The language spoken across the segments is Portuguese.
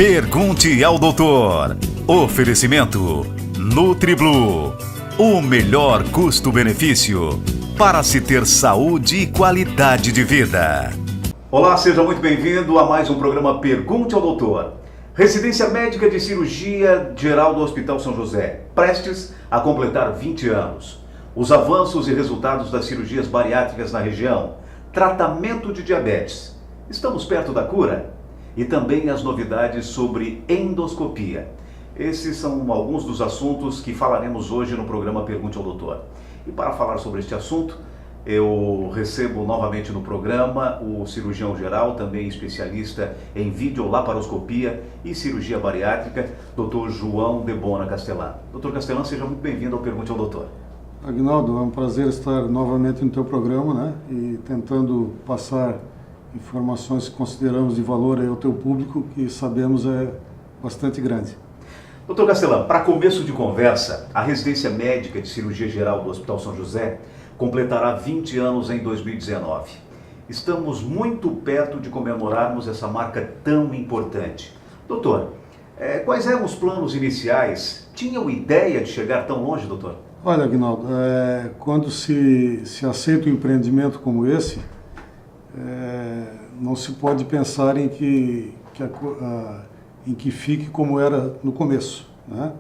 Pergunte ao doutor. Oferecimento NutriBlue. O melhor custo-benefício para se ter saúde e qualidade de vida. Olá, seja muito bem-vindo a mais um programa Pergunte ao Doutor. Residência Médica de Cirurgia Geral do Hospital São José, prestes a completar 20 anos. Os avanços e resultados das cirurgias bariátricas na região. Tratamento de diabetes. Estamos perto da cura? E também as novidades sobre endoscopia. Esses são alguns dos assuntos que falaremos hoje no programa Pergunte ao Doutor. E para falar sobre este assunto, eu recebo novamente no programa o cirurgião geral, também especialista em videolaparoscopia e cirurgia bariátrica, Dr. João Debona Castellan. Dr. Castellan, seja muito bem-vindo ao Pergunte ao Doutor. Aguinaldo, é um prazer estar novamente no teu programa, né? E tentando passar informações que consideramos de valor ao teu público, que sabemos é bastante grande. Dr. Castellan, para começo de conversa, a Residência Médica de Cirurgia Geral do Hospital São José completará 20 anos em 2019. Estamos muito perto de comemorarmos essa marca tão importante. Doutor, quais eram os planos iniciais? Tinham ideia de chegar tão longe, doutor? Olha, Aguinaldo, quando se aceita um empreendimento como esse, não se pode pensar em que fique como era no começo, né?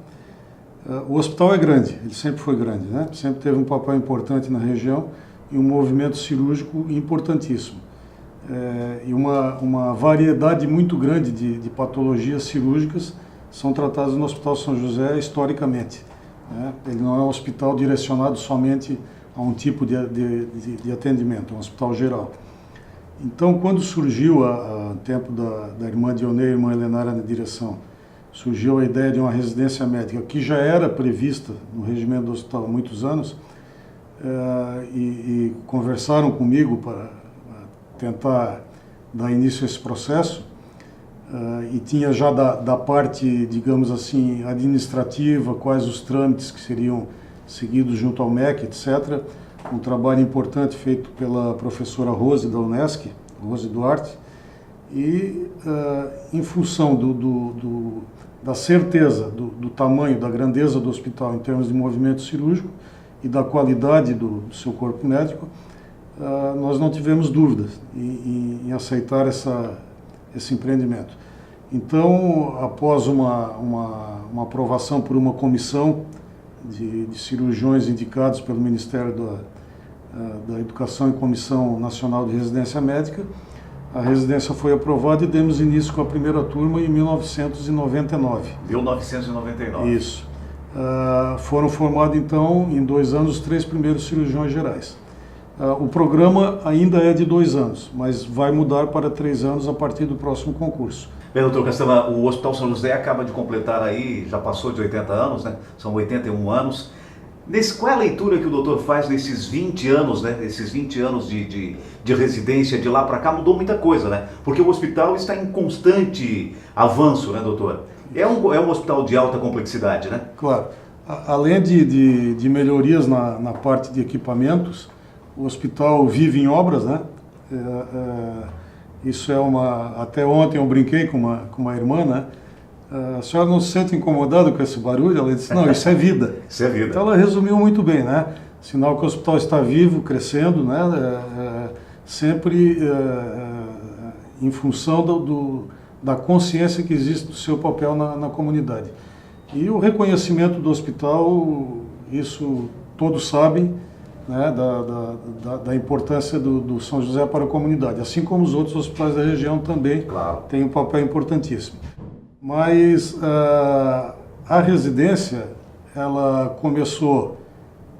O hospital é grande, ele sempre foi grande, né? Sempre teve um papel importante na região e um movimento cirúrgico importantíssimo. E uma variedade muito grande de patologias cirúrgicas são tratadas no Hospital São José historicamente, né? Ele não é um hospital direcionado somente a um tipo de atendimento, é um hospital geral. Então, quando surgiu, no tempo da irmã Dionê e irmã Helenara na direção, surgiu a ideia de uma residência médica que já era prevista no regimento do hospital há muitos anos, e conversaram comigo para tentar dar início a esse processo, e tinha já da parte, digamos assim, administrativa, quais os trâmites que seriam seguidos junto ao MEC, etc., um trabalho importante feito pela professora Rose da Unesc, Rose Duarte, e em função da certeza do tamanho, da grandeza do hospital em termos de movimento cirúrgico e da qualidade do seu corpo médico, nós não tivemos dúvidas em aceitar esse empreendimento. Então, após uma aprovação por uma comissão de cirurgiões indicados pelo Ministério da Educação e Comissão Nacional de Residência Médica, a residência foi aprovada e demos início com a primeira turma em 1999. 1999. Isso. Foram formados, então, em 2 anos, os 3 primeiros cirurgiões gerais. O programa ainda é de 2 anos, mas vai mudar para 3 anos a partir do próximo concurso. Bem, doutor Castellan, o Hospital São José acaba de completar aí, já passou de 80 anos, né? São 81 anos. Qual é a leitura que o doutor faz nesses 20 anos, né? Esses 20 anos de residência, de lá para cá, mudou muita coisa, né? Porque o hospital está em constante avanço, né, doutor? É um hospital de alta complexidade, né? Claro. Além de melhorias na parte de equipamentos, o hospital vive em obras, né? Isso até ontem eu brinquei com uma irmã, né? A senhora não se sente incomodada com esse barulho? Ela disse, não, isso é vida. Isso é vida. Então ela resumiu muito bem, né? Sinal que o hospital está vivo, crescendo, né? Sempre em função da consciência que existe do seu papel na comunidade. E o reconhecimento do hospital, isso todos sabem, né? Da importância do São José para a comunidade, assim como os outros hospitais da região também, claro, têm um papel importantíssimo. Mas a residência, ela começou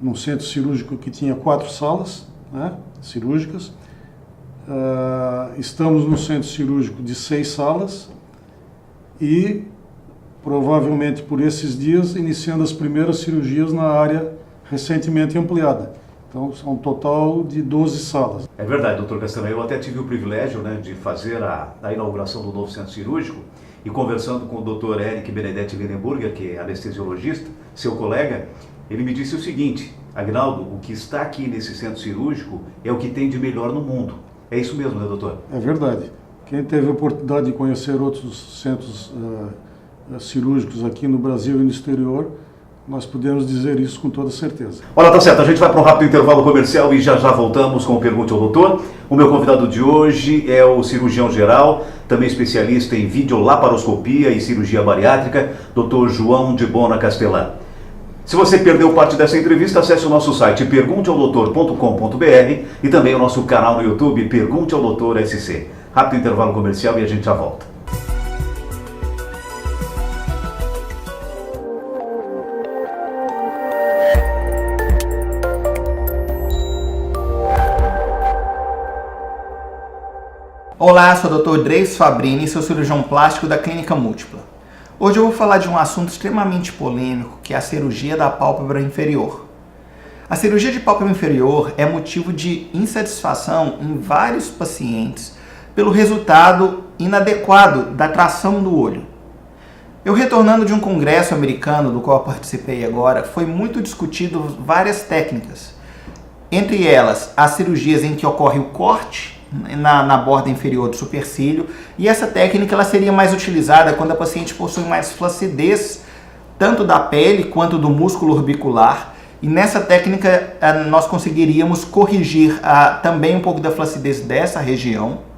num centro cirúrgico que tinha 4 salas, né, cirúrgicas. Estamos num centro cirúrgico de 6 salas e, provavelmente por esses dias, iniciando as primeiras cirurgias na área recentemente ampliada. Então, são um total de 12 salas. É verdade, doutor Castellan. Eu até tive o privilégio, né, de fazer a inauguração do novo centro cirúrgico e conversando com o Dr. Eric Benedetti Lindenburger, que é anestesiologista, seu colega, ele me disse o seguinte: Aguinaldo, o que está aqui nesse centro cirúrgico é o que tem de melhor no mundo. É isso mesmo, né, doutor? É verdade. Quem teve a oportunidade de conhecer outros centros cirúrgicos aqui no Brasil e no exterior, nós podemos dizer isso com toda certeza. Olha, tá certo, a gente vai para um rápido intervalo comercial e já voltamos com o Pergunte ao Doutor. O meu convidado de hoje é o cirurgião geral, também especialista em videolaparoscopia e cirurgia bariátrica, Dr. João de Bona Castelã. Se você perdeu parte dessa entrevista, acesse o nosso site pergunteaodoutor.com.br e também o nosso canal no YouTube, Pergunte ao Doutor SC. Rápido intervalo comercial e a gente já volta. Olá, sou o Dr. Dreis Fabrini, sou cirurgião plástico da Clínica Múltipla. Hoje eu vou falar de um assunto extremamente polêmico, que é a cirurgia da pálpebra inferior. A cirurgia de pálpebra inferior é motivo de insatisfação em vários pacientes pelo resultado inadequado da tração do olho. Eu retornando de um congresso americano do qual eu participei agora, foi muito discutido várias técnicas. Entre elas, as cirurgias em que ocorre o corte na borda inferior do supercílio, e essa técnica ela seria mais utilizada quando a paciente possui mais flacidez tanto da pele quanto do músculo orbicular, e nessa técnica nós conseguiríamos corrigir também um pouco da flacidez dessa região.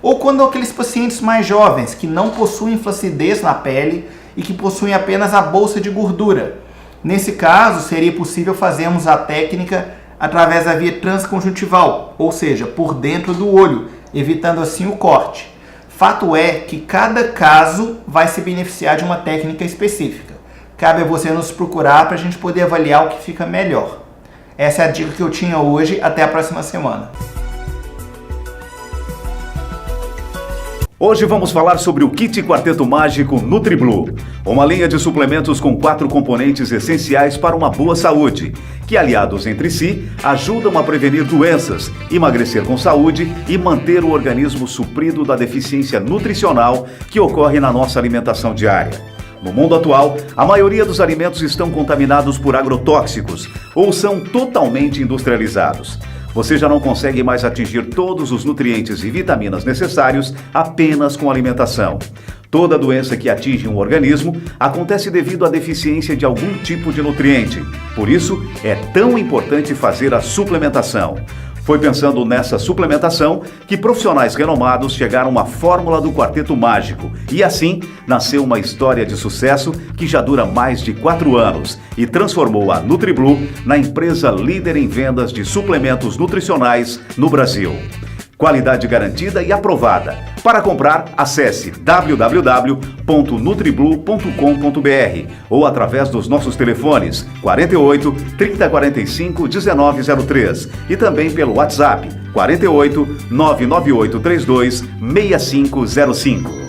Ou quando aqueles pacientes mais jovens que não possuem flacidez na pele e que possuem apenas a bolsa de gordura. Nesse caso, seria possível fazermos a técnica através da via transconjuntival, ou seja, por dentro do olho, evitando assim o corte. Fato é que cada caso vai se beneficiar de uma técnica específica. Cabe a você nos procurar para a gente poder avaliar o que fica melhor. Essa é a dica que eu tinha hoje. Até a próxima semana. Hoje vamos falar sobre o Kit Quarteto Mágico NutriBlue, uma linha de suplementos com 4 componentes essenciais para uma boa saúde, que aliados entre si, ajudam a prevenir doenças, emagrecer com saúde e manter o organismo suprido da deficiência nutricional que ocorre na nossa alimentação diária. No mundo atual, a maioria dos alimentos estão contaminados por agrotóxicos ou são totalmente industrializados. Você já não consegue mais atingir todos os nutrientes e vitaminas necessários apenas com alimentação. Toda doença que atinge um organismo acontece devido à deficiência de algum tipo de nutriente. Por isso, é tão importante fazer a suplementação. Foi pensando nessa suplementação que profissionais renomados chegaram à fórmula do Quarteto Mágico. E assim, nasceu uma história de sucesso que já dura mais de 4 anos e transformou a NutriBlue na empresa líder em vendas de suplementos nutricionais no Brasil. Qualidade garantida e aprovada. Para comprar, acesse www.nutriblue.com.br ou através dos nossos telefones 48 3045 1903 e também pelo WhatsApp 48 99832 6505.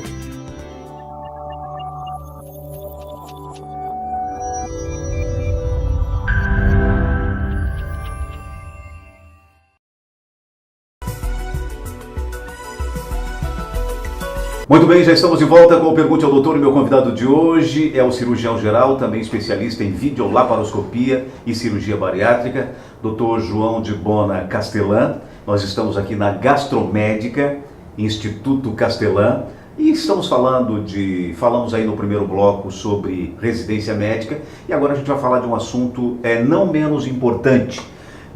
Muito bem, já estamos de volta com o Pergunte ao Doutor. E meu convidado de hoje é o cirurgião geral, também especialista em videolaparoscopia e cirurgia bariátrica, Dr. João de Bona Castelã. Nós estamos aqui na Gastromédica, Instituto Castelã, e estamos falamos aí no primeiro bloco sobre residência médica, e agora a gente vai falar de um assunto não menos importante,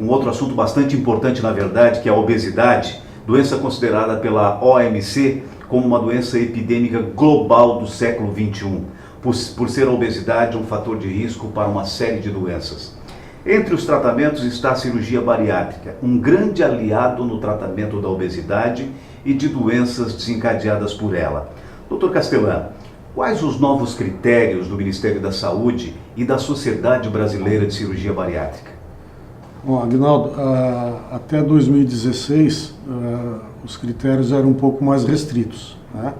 um outro assunto bastante importante na verdade, que é a obesidade, doença considerada pela OMC como uma doença epidêmica global do século XXI, por ser a obesidade um fator de risco para uma série de doenças. Entre os tratamentos está a cirurgia bariátrica, um grande aliado no tratamento da obesidade e de doenças desencadeadas por ela. Dr. Castelã, quais os novos critérios do Ministério da Saúde e da Sociedade Brasileira de Cirurgia Bariátrica? Bom, Aguinaldo, até 2016 os critérios eram um pouco mais restritos, né?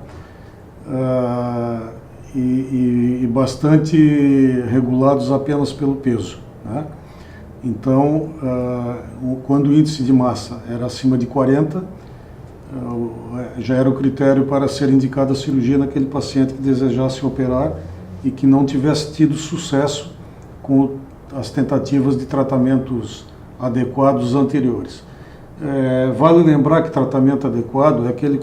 E bastante regulados apenas pelo peso, né? Então, quando o índice de massa era acima de 40, já era o critério para ser indicada a cirurgia naquele paciente que desejasse operar e que não tivesse tido sucesso com as tentativas de tratamentos adequados anteriores. Vale lembrar que tratamento adequado é aquele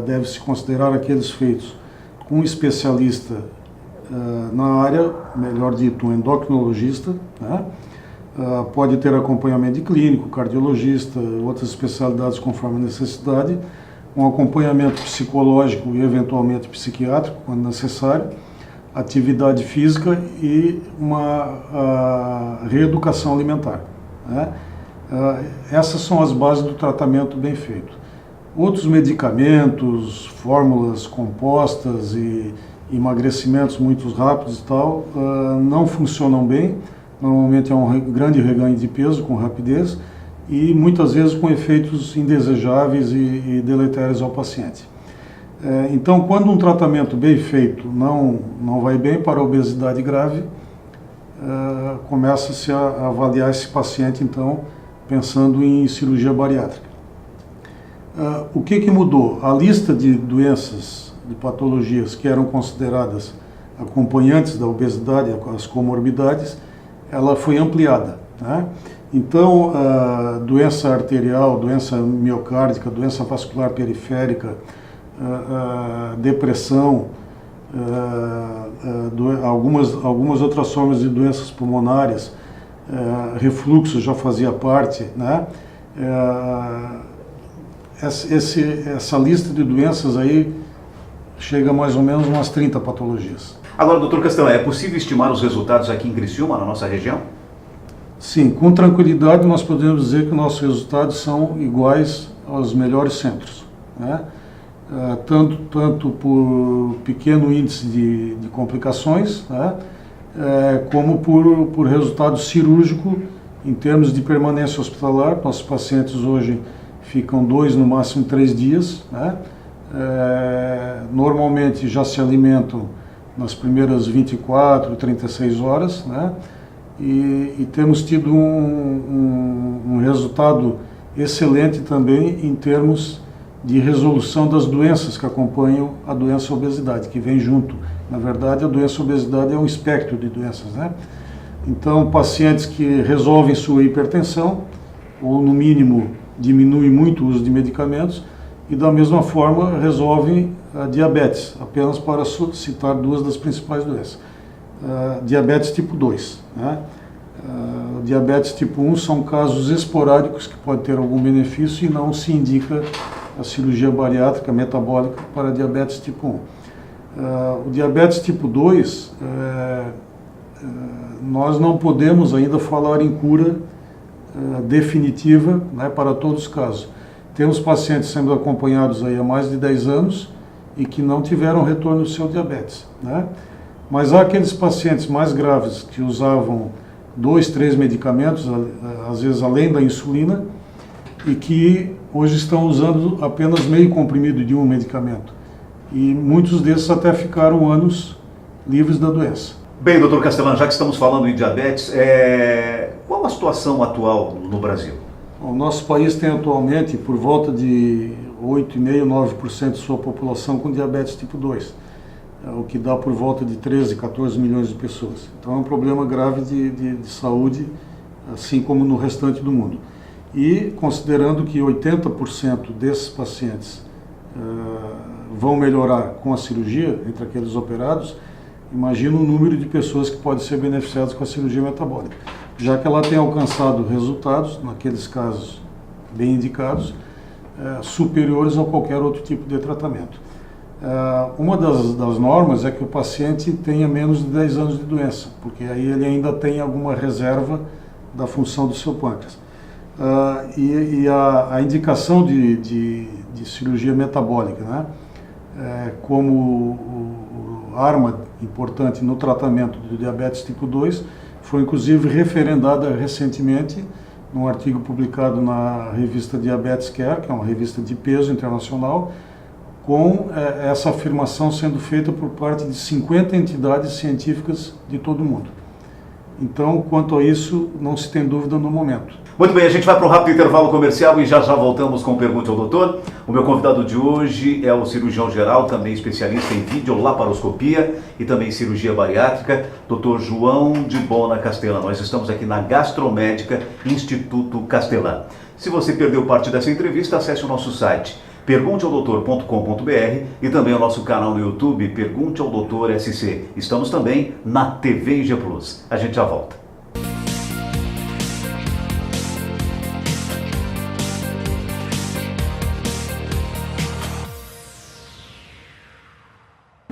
deve-se considerar aqueles feitos com um especialista na área, melhor dito, um endocrinologista, né? Pode ter acompanhamento de clínico, cardiologista, outras especialidades conforme a necessidade, um acompanhamento psicológico e eventualmente psiquiátrico, quando necessário, atividade física e uma reeducação alimentar, né? Essas são as bases do tratamento bem feito. Outros medicamentos, fórmulas compostas e emagrecimentos muito rápidos e tal, não funcionam bem. Normalmente é um grande reganho de peso com rapidez e muitas vezes com efeitos indesejáveis e deletérios ao paciente. Então, quando um tratamento bem feito não vai bem para a obesidade grave, começa-se a avaliar esse paciente, então, pensando em cirurgia bariátrica. O que mudou? A lista de doenças, de patologias que eram consideradas acompanhantes da obesidade, as comorbidades, ela foi ampliada, né? Então, doença arterial, doença miocárdica, doença vascular periférica, depressão, algumas outras formas de doenças pulmonares, refluxo já fazia parte, né? Essa lista de doenças aí chega a mais ou menos umas 30 patologias. Agora, doutor Castellan, é possível estimar os resultados aqui em Criciúma, na nossa região? Sim, com tranquilidade nós podemos dizer que nossos resultados são iguais aos melhores centros, né? Tanto por pequeno índice de complicações, né? Como por resultado cirúrgico em termos de permanência hospitalar. Nossos pacientes hoje ficam 2, no máximo 3 dias, né? Normalmente já se alimentam nas primeiras 24, 36 horas, né? E temos tido um resultado excelente também em termos de resolução das doenças que acompanham a doença obesidade, que vem junto. Na verdade, a doença obesidade é um espectro de doenças, né? Então, pacientes que resolvem sua hipertensão, ou no mínimo diminuem muito o uso de medicamentos, e da mesma forma resolvem a diabetes, apenas para citar duas das principais doenças. Diabetes tipo 2, né? Diabetes tipo 1 são casos esporádicos que podem ter algum benefício e não se indica a cirurgia bariátrica metabólica para diabetes tipo 1. O diabetes tipo 2, nós não podemos ainda falar em cura definitiva, né, para todos os casos. Temos pacientes sendo acompanhados aí há mais de 10 anos e que não tiveram retorno do seu diabetes, né? Mas há aqueles pacientes mais graves que usavam 2, 3 medicamentos, às vezes além da insulina, e que hoje estão usando apenas meio comprimido de um medicamento. E muitos desses até ficaram anos livres da doença. Bem, doutor Castellan, já que estamos falando em diabetes, qual a situação atual no Brasil? O nosso país tem atualmente por volta de 8,5%, 9% de sua população com diabetes tipo 2, o que dá por volta de 13, 14 milhões de pessoas. Então é um problema grave de saúde, assim como no restante do mundo. E considerando que 80% desses pacientes vão melhorar com a cirurgia, entre aqueles operados, imagina o número de pessoas que podem ser beneficiadas com a cirurgia metabólica, já que ela tem alcançado resultados, naqueles casos bem indicados, superiores a qualquer outro tipo de tratamento. Uma das normas é que o paciente tenha menos de 10 anos de doença, porque aí ele ainda tem alguma reserva da função do seu pâncreas. E a indicação de cirurgia metabólica, né, como arma importante no tratamento do diabetes tipo 2, foi inclusive referendada recentemente num artigo publicado na revista Diabetes Care, que é uma revista de peso internacional, com essa afirmação sendo feita por parte de 50 entidades científicas de todo o mundo. Então, quanto a isso, não se tem dúvida no momento. Muito bem, a gente vai para um rápido intervalo comercial e já voltamos com Pergunte ao Doutor. O meu convidado de hoje é o cirurgião geral, também especialista em videolaparoscopia e também cirurgia bariátrica, Dr. João de Bona Castellan. Nós estamos aqui na Gastromédica Instituto Castellan. Se você perdeu parte dessa entrevista, acesse o nosso site pergunteaodoutor.com.br e também o nosso canal no YouTube, Pergunte ao Doutor SC. Estamos também na TV IG Plus. A gente já volta.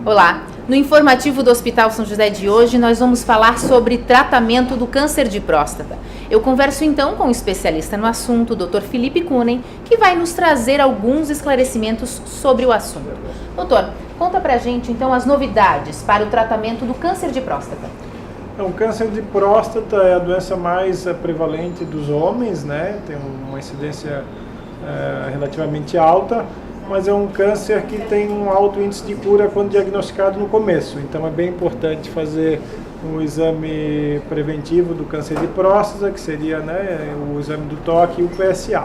Olá, no informativo do Hospital São José de hoje nós vamos falar sobre tratamento do câncer de próstata. Eu converso então com um especialista no assunto, o Dr. Felipe Kunen, que vai nos trazer alguns esclarecimentos sobre o assunto. Doutor, conta pra gente então as novidades para o tratamento do câncer de próstata. O câncer de próstata é a doença mais prevalente dos homens, né? Tem uma incidência relativamente alta, mas é um câncer que tem um alto índice de cura quando diagnosticado no começo. Então é bem importante fazer um exame preventivo do câncer de próstata, que seria, né, o exame do toque e o PSA.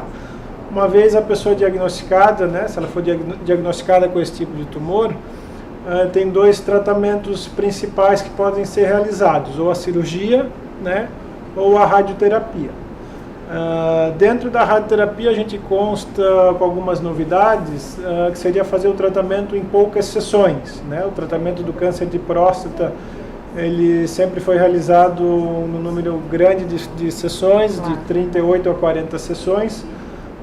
Uma vez a pessoa diagnosticada, né, se ela for diagnosticada com esse tipo de tumor, tem dois tratamentos principais que podem ser realizados, ou a cirurgia, né, ou a radioterapia. Dentro da radioterapia a gente consta com algumas novidades, que seria fazer o tratamento em poucas sessões, né? O tratamento do câncer de próstata, ele sempre foi realizado no número grande de sessões, de 38 a 40 sessões,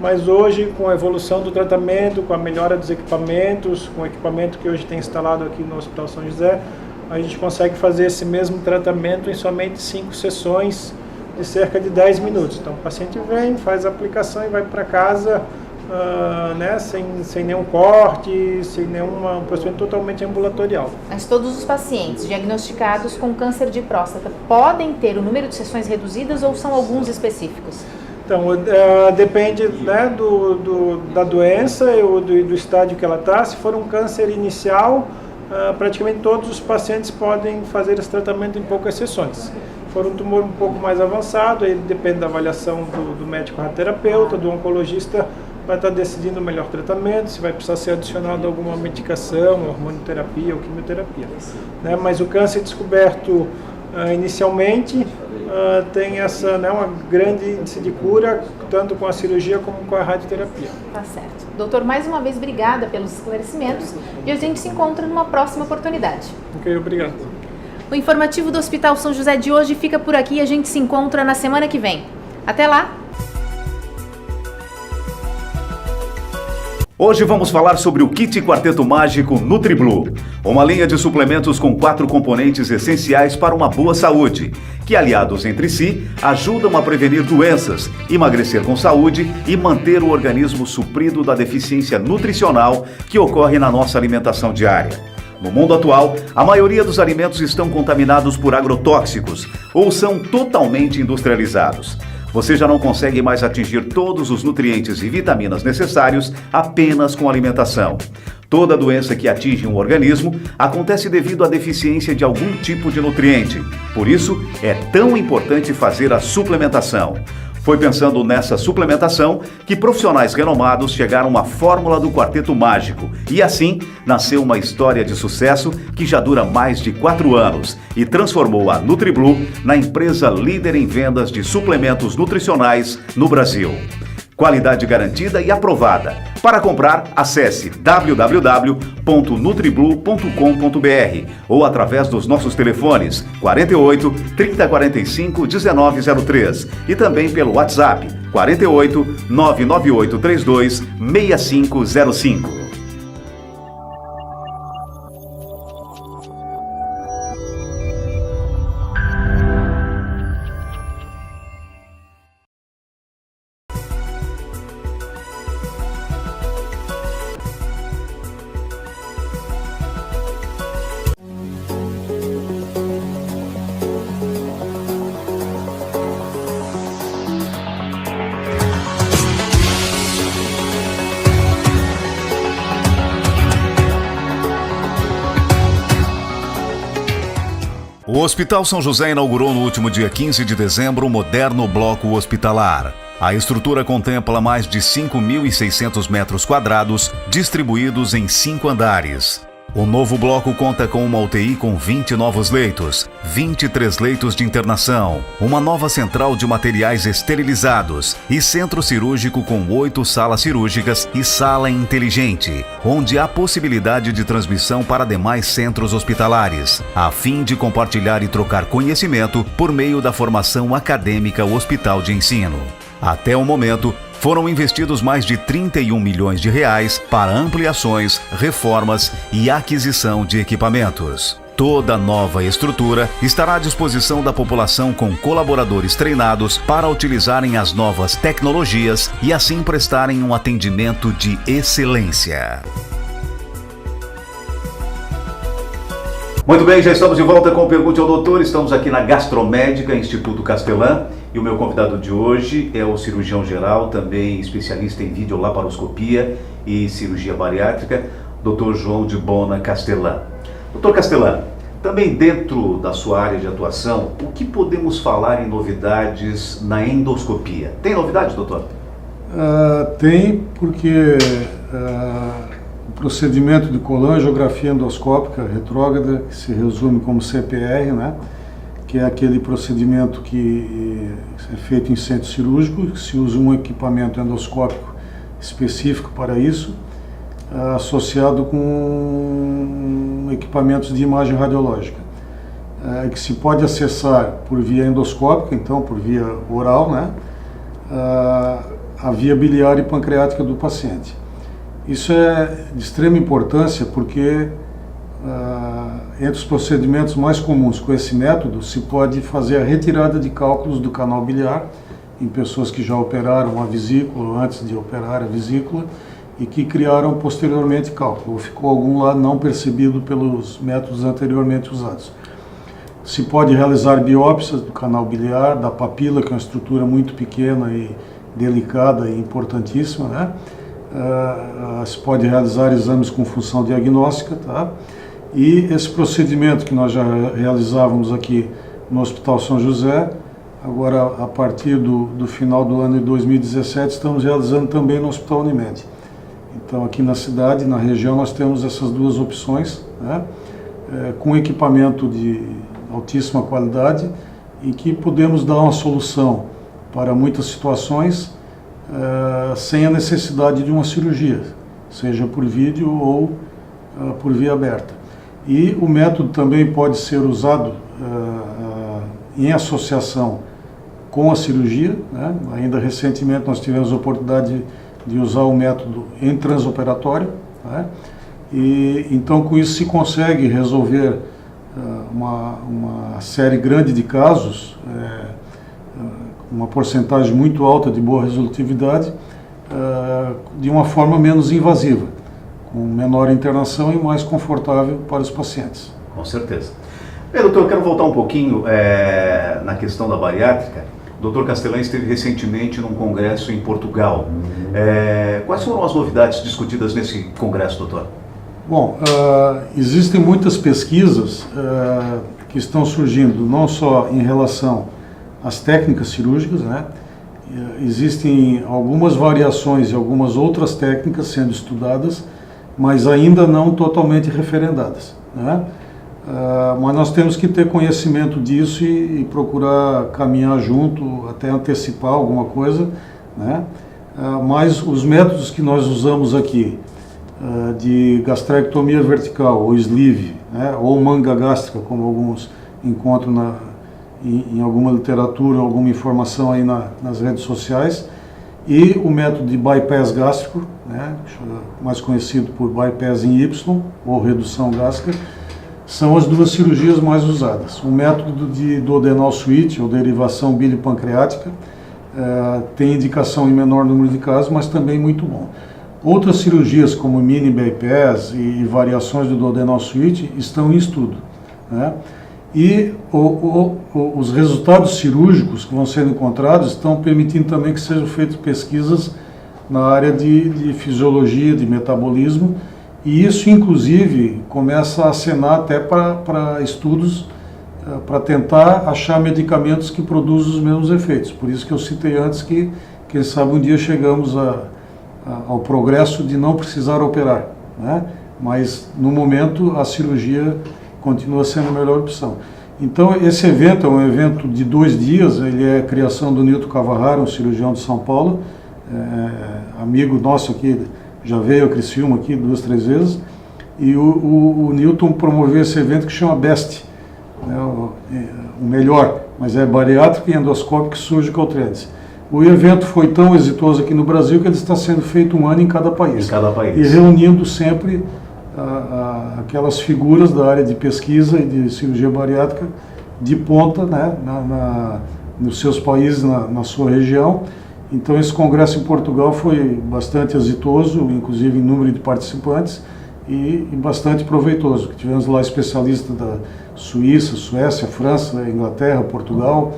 mas hoje, com a evolução do tratamento, com a melhora dos equipamentos, com o equipamento que hoje tem instalado aqui no Hospital São José, a gente consegue fazer esse mesmo tratamento em somente 5 sessões de cerca de 10 minutos. Então o paciente vem, faz a aplicação e vai para casa, né, sem nenhum corte, sem nenhum procedimento totalmente ambulatorial. Mas todos os pacientes diagnosticados com câncer de próstata podem ter o número de sessões reduzidas ou são alguns específicos? Então, depende, né, da doença e do estágio que ela está. Se for um câncer inicial, praticamente todos os pacientes podem fazer esse tratamento em poucas sessões. Se for um tumor um pouco mais avançado, aí depende da avaliação do médico radioterapeuta, do oncologista, vai estar decidindo o melhor tratamento, se vai precisar ser adicionado alguma medicação, hormonioterapia ou quimioterapia. Né? Mas o câncer descoberto inicialmente tem essa, né, uma grande índice de cura, tanto com a cirurgia como com a radioterapia. Tá certo. Doutor, mais uma vez, obrigada pelos esclarecimentos e a gente se encontra numa próxima oportunidade. Ok, obrigado. O informativo do Hospital São José de hoje fica por aqui e a gente se encontra na semana que vem. Até lá! Hoje vamos falar sobre o Kit Quarteto Mágico NutriBlue, uma linha de suplementos com 4 componentes essenciais para uma boa saúde, que aliados entre si ajudam a prevenir doenças, emagrecer com saúde e manter o organismo suprido da deficiência nutricional que ocorre na nossa alimentação diária. No mundo atual, a maioria dos alimentos estão contaminados por agrotóxicos ou são totalmente industrializados. Você já não consegue mais atingir todos os nutrientes e vitaminas necessários apenas com alimentação. Toda doença que atinge um organismo acontece devido à deficiência de algum tipo de nutriente. Por isso, é tão importante fazer a suplementação. Foi pensando nessa suplementação que profissionais renomados chegaram à fórmula do Quarteto Mágico e assim nasceu uma história de sucesso que já dura mais de 4 anos e transformou a NutriBlue na empresa líder em vendas de suplementos nutricionais no Brasil. Qualidade garantida e aprovada. Para comprar, acesse www.nutriblue.com.br ou através dos nossos telefones 48 3045 1903 e também pelo WhatsApp 48 99832 6505. Hospital São José inaugurou no último dia 15 de dezembro o moderno bloco hospitalar. A estrutura contempla mais de 5.600 metros quadrados, distribuídos em 5 andares. O novo bloco conta com uma UTI com 20 novos leitos, 23 leitos de internação, uma nova central de materiais esterilizados e centro cirúrgico com 8 salas cirúrgicas e sala inteligente, onde há possibilidade de transmissão para demais centros hospitalares, a fim de compartilhar e trocar conhecimento por meio da formação acadêmica Hospital de Ensino. Até o momento, foram investidos mais de 31 milhões de reais para ampliações, reformas e aquisição de equipamentos. Toda nova estrutura estará à disposição da população com colaboradores treinados para utilizarem as novas tecnologias e assim prestarem um atendimento de excelência. Muito bem, já estamos de volta com o Pergunte ao Doutor. Estamos aqui na Gastromédica, Instituto Castelã. E o meu convidado de hoje é o cirurgião geral, também especialista em videolaparoscopia e cirurgia bariátrica, Dr. João de Bona Castelã. Dr. Castelã, também dentro da sua área de atuação, o que podemos falar em novidades na endoscopia? Tem novidades, doutor? Tem, porque o procedimento de colangiografia endoscópica retrógrada, que se resume como CPR, né? Que é aquele procedimento que é feito em centro cirúrgico, que se usa um equipamento endoscópico específico para isso, associado com equipamentos de imagem radiológica, que se pode acessar por via endoscópica, então por via oral, né, a via biliar e pancreática do paciente. Isso é de extrema importância porque entre os procedimentos mais comuns com esse método se pode fazer a retirada de cálculos do canal biliar em pessoas que já operaram a vesícula antes de operar a vesícula e que criaram posteriormente cálculo, ou ficou algum lá não percebido pelos métodos anteriormente usados. Se pode realizar biópsias do canal biliar, da papila, que é uma estrutura muito pequena e delicada e importantíssima, né? Se pode realizar exames com função diagnóstica, tá? E esse procedimento que nós já realizávamos aqui no Hospital São José, agora a partir do final do ano de 2017, estamos realizando também no Hospital Unimed. Então aqui na cidade, na região, nós temos essas duas opções, né? Com equipamento de altíssima qualidade e que podemos dar uma solução para muitas situações sem a necessidade de uma cirurgia, seja por vídeo ou por via aberta. E o método também pode ser usado em associação com a cirurgia, né? Ainda recentemente nós tivemos a oportunidade de usar o método em transoperatório, né? E então com isso se consegue resolver uma série grande de casos, uma porcentagem muito alta de boa resolutividade, de uma forma menos invasiva, com menor internação e mais confortável para os pacientes. Com certeza. Bem, doutor, eu quero voltar um pouquinho na questão da bariátrica. O Dr. Castelã esteve recentemente num congresso em Portugal. Quais foram as novidades discutidas nesse congresso, doutor? Bom, existem muitas pesquisas que estão surgindo, não só em relação às técnicas cirúrgicas, né? Existem algumas variações e algumas outras técnicas sendo estudadas, mas ainda não totalmente referendadas, né? Mas nós temos que ter conhecimento disso e procurar caminhar junto, até antecipar alguma coisa, né? Mas os métodos que nós usamos aqui, de gastrectomia vertical, ou sleeve, né? Ou manga gástrica, como alguns encontram em alguma literatura, alguma informação aí nas redes sociais, e o método de bypass gástrico, né? Mais conhecido por bypass em Y, ou redução gástrica, são as duas cirurgias mais usadas. O método de duodenal switch, ou derivação biliopancreática, tem indicação em menor número de casos, mas também muito bom. Outras cirurgias, como mini bypass e variações do duodenal switch, estão em estudo, né? E os resultados cirúrgicos que vão sendo encontrados estão permitindo também que sejam feitas pesquisas na área de fisiologia, de metabolismo, e isso inclusive começa a acenar até para estudos para tentar achar medicamentos que produzem os mesmos efeitos. Por isso que eu citei antes que, quem sabe, um dia chegamos ao progresso de não precisar operar, né? Mas, no momento, a cirurgia continua sendo a melhor opção. Então, esse evento é um evento de 2 dias, ele é a criação do Nilton Kawahara, um cirurgião de São Paulo, amigo nosso aqui, já veio a Criciúma aqui 2, 3 vezes, e o Nilton promoveu esse evento que chama BEST, né, o melhor, mas é bariátrico e endoscópico surgical trends. O evento foi tão exitoso aqui no Brasil que ele está sendo feito 1 ano em cada país. Em cada país. E reunindo sempre aquelas figuras da área de pesquisa e de cirurgia bariátrica de ponta, né, nos seus países, na sua região. Então esse congresso em Portugal foi bastante exitoso, inclusive em número de participantes, e bastante proveitoso. Tivemos lá especialistas da Suíça, Suécia, França, Inglaterra, Portugal,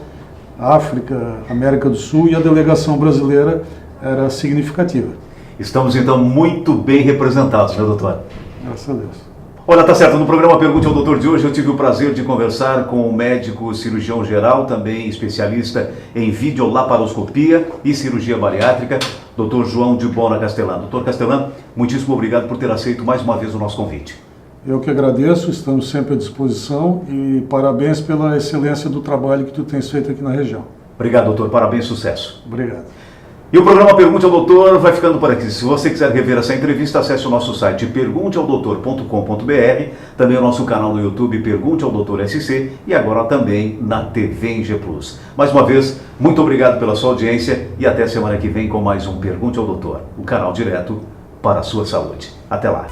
África, América do Sul, e a delegação brasileira era significativa. Estamos então muito bem representados, né, doutor? Graças a Deus. Olha, tá certo, no programa Pergunte ao Doutor de hoje eu tive o prazer de conversar com o médico cirurgião geral, também especialista em videolaparoscopia e cirurgia bariátrica, Dr. João de Bona Castellan. Dr. Castellan, muitíssimo obrigado por ter aceito mais uma vez o nosso convite. Eu que agradeço, estamos sempre à disposição, e parabéns pela excelência do trabalho que tu tens feito aqui na região. Obrigado, doutor, parabéns, sucesso. Obrigado. E o programa Pergunte ao Doutor vai ficando por aqui. Se você quiser rever essa entrevista, acesse o nosso site pergunteaodoutor.com.br, também o nosso canal no YouTube Pergunte ao Doutor SC e agora também na TV em G+. Mais uma vez, muito obrigado pela sua audiência e até semana que vem com mais um Pergunte ao Doutor, o canal direto para a sua saúde. Até lá.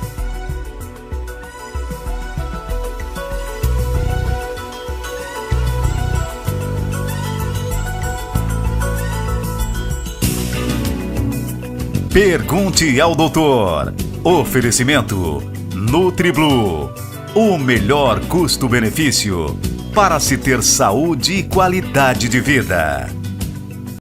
Pergunte ao Doutor. Oferecimento NutriBlue. O melhor custo-benefício para se ter saúde e qualidade de vida.